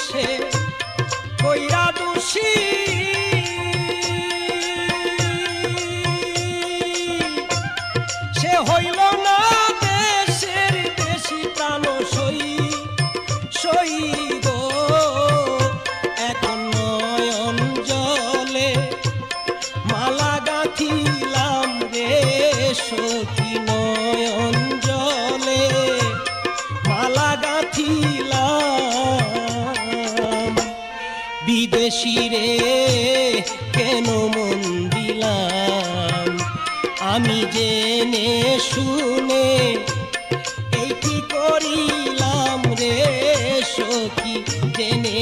সে কইরা দোষী সে হইল না দেশের দেশি প্রাণ সই সই গো এখন নয়ন জলে মালা গাঁথিলাম রে সখী নয়ন জলে মালা গাঁথিলাম বিদেশি রে কেন মন দিলাম আমি জেনে শুনে এই কি করিলাম রে সখী জেনে